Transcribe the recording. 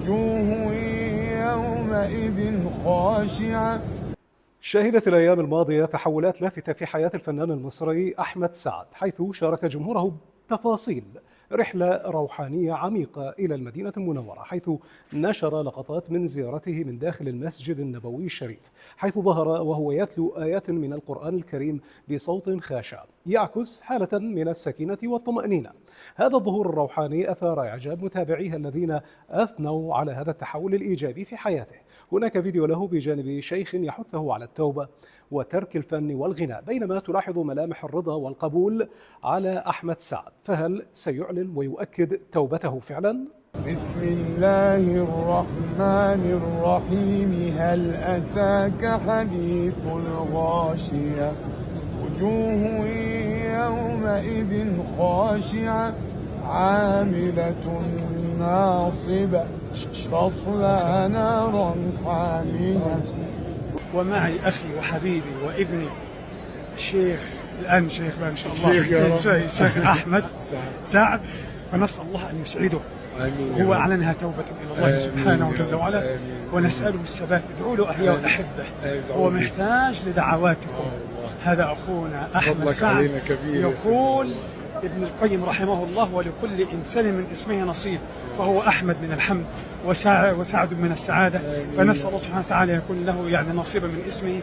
وجوه يومئذ خاشعة. شهدت الأيام الماضية تحولات لافتة في حياة الفنان المصري أحمد سعد، حيث شارك جمهوره بتفاصيل رحلة روحانية عميقة إلى المدينة المنورة، حيث نشر لقطات من زيارته من داخل المسجد النبوي الشريف، حيث ظهر وهو يتلو آيات من القرآن الكريم بصوت خاشع يعكس حالة من السكينة والطمأنينة. هذا الظهور الروحاني أثار إعجاب متابعيه الذين أثنوا على هذا التحول الإيجابي في حياته. هناك فيديو له بجانب شيخ يحثه على التوبة وترك الفن والغناء، بينما تلاحظ ملامح الرضا والقبول على أحمد سعد. فهل سيعلن ويؤكد توبته فعلا؟ بسم الله الرحمن الرحيم. هل أتاك حديث الغاشية؟ وجوه يومئذ خاشعة عاملة ناصبة تصلى نارا حامية. ومعي أخي وحبيبي وابني الشيخ، الآن شيخ بقى إن شاء الله، الشيخ أحمد سعد، فنسأل الله أن يسعده. هو أعلنها توبة إلى الله سبحانه وجل وعلا، ونسأله الثبات. ادعوا له أحياء الأحبة، هو محتاج لدعواتكم. هذا أخونا أحمد سعد يقول ابن القيم رحمه الله: ولكل إنسان من اسمه نصيب، فهو أحمد من الحمد وسعد من السعادة، فنسأل الله سبحانه وتعالى يكون له يعني نصيبا من اسمه.